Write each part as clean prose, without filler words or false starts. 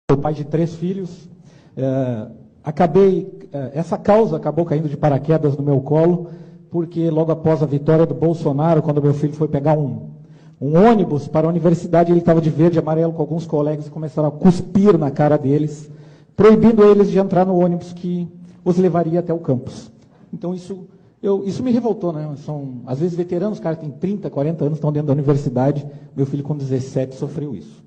Sou pai de 3 filhos. Essa causa acabou caindo de paraquedas no meu colo, porque logo após a vitória do Bolsonaro, quando meu filho foi pegar um ônibus para a universidade, ele estava de verde e amarelo com alguns colegas e começaram a cuspir na cara deles, proibindo eles de entrar no ônibus que os levaria até o campus. Então isso me revoltou, né? São, às vezes, veteranos, os caras têm 30, 40 anos, estão dentro da universidade. Meu filho, com 17, sofreu isso.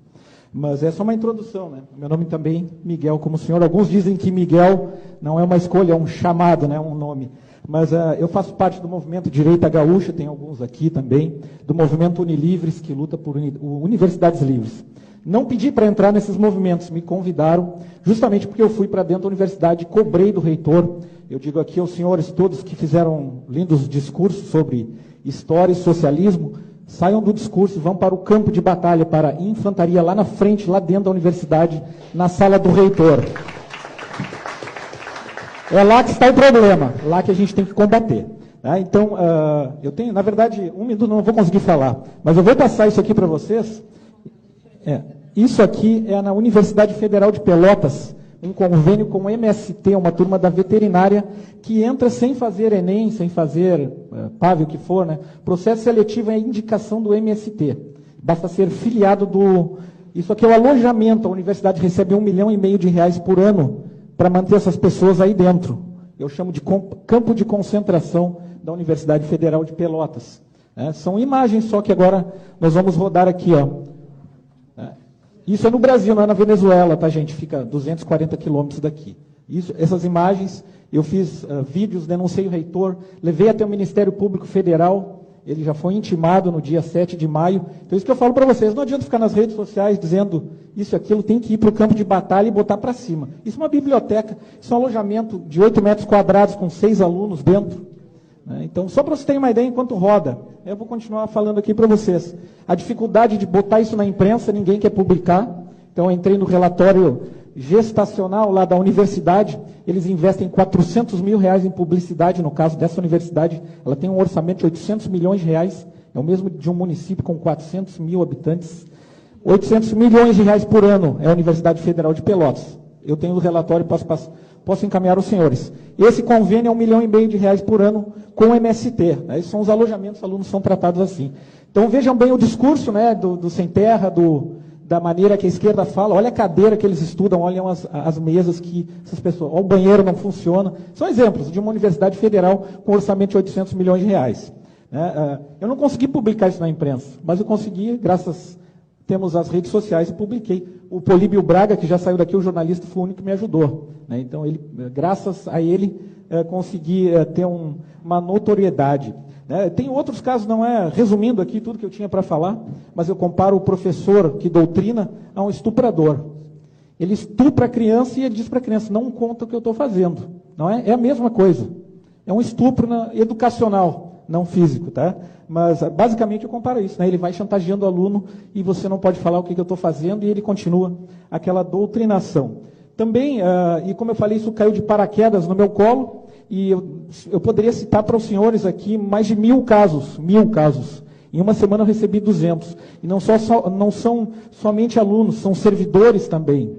Mas é só uma introdução, né? Meu nome também, Miguel, como o senhor. Alguns dizem que Miguel não é uma escolha, é um chamado, né? Um nome. Mas eu faço parte do movimento Direita Gaúcha, tem alguns aqui também, do movimento Unilivres, que luta por universidades livres. Não pedi para entrar nesses movimentos, me convidaram, justamente porque eu fui para dentro da universidade, cobrei do reitor. Eu digo aqui aos senhores todos que fizeram lindos discursos sobre história e socialismo, saiam do discurso e vão para o campo de batalha, para a infantaria, lá na frente, lá dentro da universidade, na sala do reitor. É lá que está o problema, lá que a gente tem que combater. Tá? Então, eu tenho, na verdade, 1 minuto não vou conseguir falar, mas eu vou passar isso aqui para vocês. Isso aqui é na Universidade Federal de Pelotas, um convênio com o MST, uma turma da veterinária, que entra sem fazer Enem, sem fazer PAV, o que for, né? Processo seletivo é indicação do MST. Basta ser filiado do... Isso aqui é o alojamento, a universidade recebe R$1,5 milhão por ano para manter essas pessoas aí dentro. Eu chamo de campo de concentração da Universidade Federal de Pelotas. São imagens, só que agora nós vamos rodar aqui, ó. Isso é no Brasil, não é na Venezuela, tá, gente? Fica 240 quilômetros daqui. Essas imagens, eu fiz vídeos, denunciei o reitor, levei até o Ministério Público Federal, ele já foi intimado no dia 7 de maio. Então, isso que eu falo para vocês, não adianta ficar nas redes sociais dizendo isso e aquilo, tem que ir para o campo de batalha e botar para cima. Isso é uma biblioteca, isso é um alojamento de 8 metros quadrados com 6 alunos dentro. Então, só para vocês terem uma ideia, enquanto roda, eu vou continuar falando aqui para vocês. A dificuldade de botar isso na imprensa, ninguém quer publicar. Então, eu entrei no relatório gestacional lá da universidade, eles investem R$400 mil em publicidade, no caso dessa universidade, ela tem um orçamento de R$800 milhões, é o mesmo de um município com 400 mil habitantes. R$800 milhões por ano é a Universidade Federal de Pelotas. Eu tenho o relatório, posso encaminhar aos senhores. Esse convênio é R$1,5 milhão por ano com o MST. Né? Esses são os alojamentos, os alunos são tratados assim. Então vejam bem o discurso, né, do sem terra, da maneira que a esquerda fala. Olha a cadeira que eles estudam, olham as mesas que essas pessoas... Olha, o banheiro não funciona. São exemplos de uma universidade federal com orçamento de R$800 milhões. Né? Eu não consegui publicar isso na imprensa, mas eu consegui, temos as redes sociais e publiquei. O Políbio Braga, que já saiu daqui, o jornalista, foi o único que me ajudou. Né? Então, graças a ele, consegui ter uma notoriedade. Né? Tem outros casos, não é resumindo aqui tudo que eu tinha para falar, mas eu comparo o professor que doutrina a um estuprador. Ele estupra a criança e ele diz para a criança, não conta o que eu estou fazendo. Não é? É a mesma coisa. É um estupro educacional, não físico, tá? Mas, basicamente, eu comparo isso. Né? Ele vai chantageando o aluno e você não pode falar o que eu estou fazendo e ele continua aquela doutrinação. Também, e como eu falei, isso caiu de paraquedas no meu colo e eu poderia citar para os senhores aqui mais de 1.000 casos. 1.000 casos. Em uma semana eu recebi 200. E não são somente alunos, são servidores também.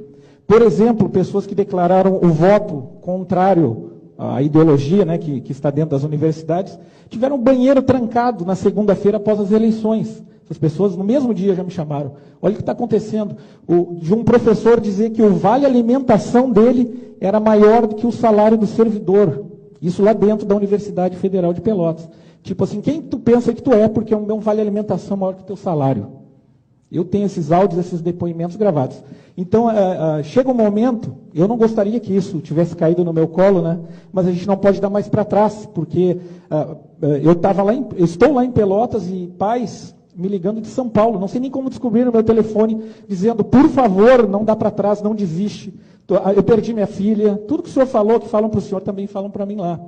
Por exemplo, pessoas que declararam o voto contrário a ideologia, né, que está dentro das universidades, tiveram um banheiro trancado na segunda-feira após as eleições. As pessoas no mesmo dia já me chamaram. Olha o que está acontecendo. De um professor dizer que o vale alimentação dele era maior do que o salário do servidor. Isso lá dentro da Universidade Federal de Pelotas. Tipo assim, quem tu pensa que tu é, porque é um vale alimentação maior que o teu salário. Eu tenho esses áudios, esses depoimentos gravados. Então, chega um momento, eu não gostaria que isso tivesse caído no meu colo, né? Mas a gente não pode dar mais para trás, porque estou lá em Pelotas e pais me ligando de São Paulo, não sei nem como descobrir no meu telefone, dizendo, por favor, não dá para trás, não desiste. Eu perdi minha filha, tudo que o senhor falou, que falam para o senhor, também falam para mim lá.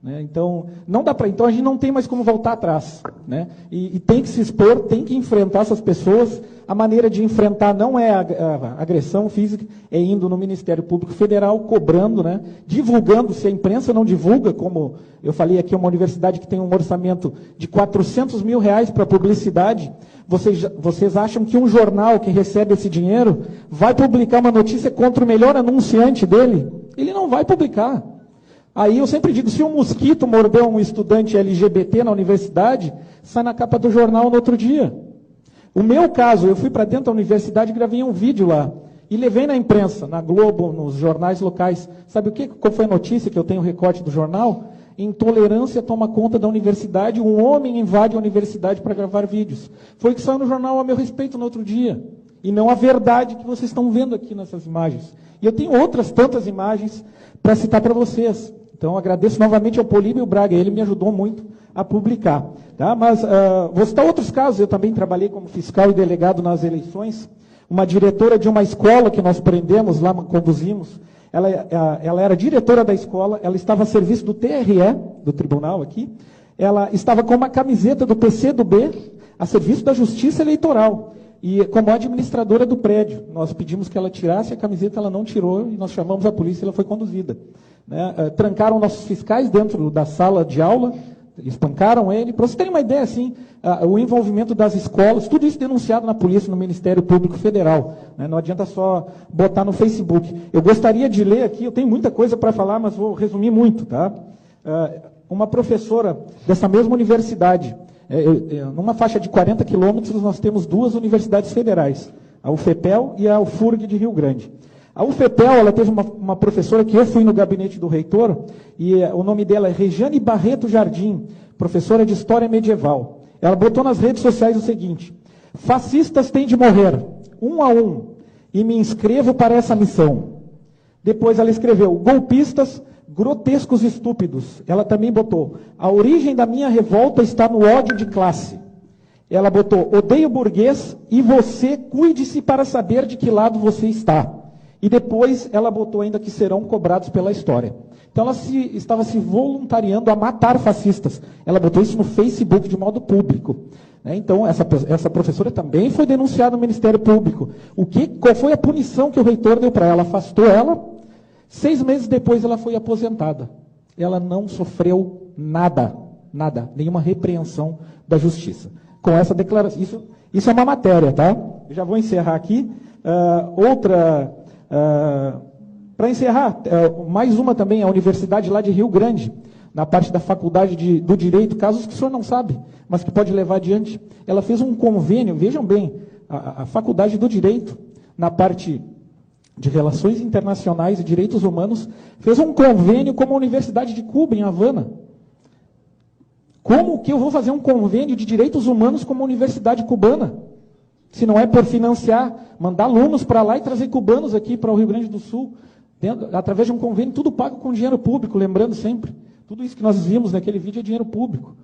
né? Então, não dá para. Então a gente não tem mais como voltar atrás, né? E tem que se expor, tem que enfrentar essas pessoas. A maneira de enfrentar não é a agressão física, é indo no Ministério Público Federal, cobrando, né? Divulgando. Se a imprensa não divulga, como eu falei aqui, uma universidade que tem um orçamento de R$400 mil para publicidade, vocês acham que um jornal que recebe esse dinheiro vai publicar uma notícia contra o melhor anunciante dele? Ele não vai publicar. Aí eu sempre digo, se um mosquito mordeu um estudante LGBT na universidade, sai na capa do jornal no outro dia. O meu caso, eu fui para dentro da universidade e gravei um vídeo lá. E levei na imprensa, na Globo, nos jornais locais. Sabe o que? Qual foi a notícia que eu tenho o recorte do jornal? Intolerância toma conta da universidade, um homem invade a universidade para gravar vídeos. Foi o que saiu no jornal a meu respeito no outro dia. E não a verdade que vocês estão vendo aqui nessas imagens. E eu tenho outras tantas imagens para citar para vocês. Então, agradeço novamente ao Políbio Braga, ele me ajudou muito a publicar. Tá? Mas vou citar outros casos, eu também trabalhei como fiscal e delegado nas eleições. Uma diretora de uma escola que nós prendemos lá, conduzimos, ela era diretora da escola, ela estava a serviço do TRE, do tribunal aqui, ela estava com uma camiseta do PCdoB, a serviço da Justiça Eleitoral. E como administradora do prédio, nós pedimos que ela tirasse a camiseta, ela não tirou, e nós chamamos a polícia e ela foi conduzida. Né? Trancaram nossos fiscais dentro da sala de aula, espancaram ele. Para você terem uma ideia, assim, o envolvimento das escolas, tudo isso denunciado na polícia, no Ministério Público Federal. Né? Não adianta só botar no Facebook. Eu gostaria de ler aqui, eu tenho muita coisa para falar, mas vou resumir muito. Tá? Uma professora dessa mesma universidade, numa faixa de 40 quilômetros, nós temos duas universidades federais, a UFPEL e a UFURG de Rio Grande. A UFPEL, ela teve uma professora que eu fui no gabinete do reitor, e o nome dela é Regiane Barreto Jardim, professora de História Medieval. Ela botou nas redes sociais o seguinte: fascistas têm de morrer, um a um, e me inscrevo para essa missão. Depois ela escreveu, golpistas, grotescos e estúpidos. Ela também botou, a origem da minha revolta está no ódio de classe. Ela botou, odeio burguês e você cuide-se para saber de que lado você está. E depois ela botou ainda que serão cobrados pela história. Então ela estava se voluntariando a matar fascistas. Ela botou isso no Facebook de modo público. Então essa professora também foi denunciada no Ministério Público. Qual foi a punição que o reitor deu para ela? Afastou ela. 6 meses depois ela foi aposentada. Ela não sofreu nada, nenhuma repreensão da justiça. Com essa declaração, isso é uma matéria, tá? Eu já vou encerrar aqui. Para encerrar, mais uma também, a universidade lá de Rio Grande, na parte da faculdade do Direito, casos que o senhor não sabe, mas que pode levar adiante. Ela fez um convênio, vejam bem, a faculdade do Direito, na parte de Relações Internacionais e Direitos Humanos, fez um convênio com a Universidade de Cuba, em Havana. Como que eu vou fazer um convênio de direitos humanos com uma universidade cubana? Se não é por financiar, mandar alunos para lá e trazer cubanos aqui para o Rio Grande do Sul, através de um convênio, tudo pago com dinheiro público, lembrando sempre. Tudo isso que nós vimos naquele vídeo é dinheiro público.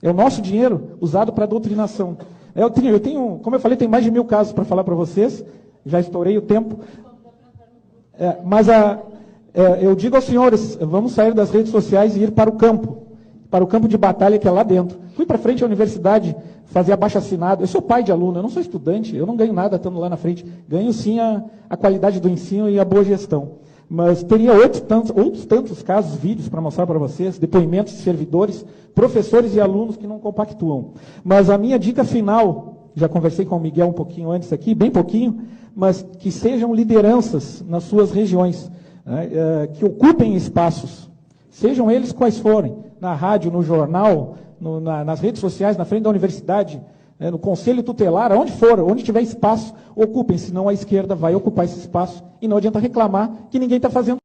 É o nosso dinheiro usado para doutrinação. Eu tenho, como eu falei, tem mais de 1000 casos para falar para vocês, já estourei o tempo. Eu digo aos senhores, vamos sair das redes sociais e ir para o campo de batalha que é lá dentro. Fui para frente à universidade, fazer abaixo-assinado. Eu sou pai de aluno, eu não sou estudante, eu não ganho nada estando lá na frente. Ganho sim a qualidade do ensino e a boa gestão. Mas teria outros tantos casos, vídeos para mostrar para vocês, depoimentos de servidores, professores e alunos que não compactuam. Mas a minha dica final, já conversei com o Miguel um pouquinho antes aqui, bem pouquinho, mas que sejam lideranças nas suas regiões, né, que ocupem espaços, sejam eles quais forem, na rádio, no jornal, nas redes sociais, na frente da universidade, no conselho tutelar, aonde for, onde tiver espaço, ocupem, senão a esquerda vai ocupar esse espaço e não adianta reclamar que ninguém está fazendo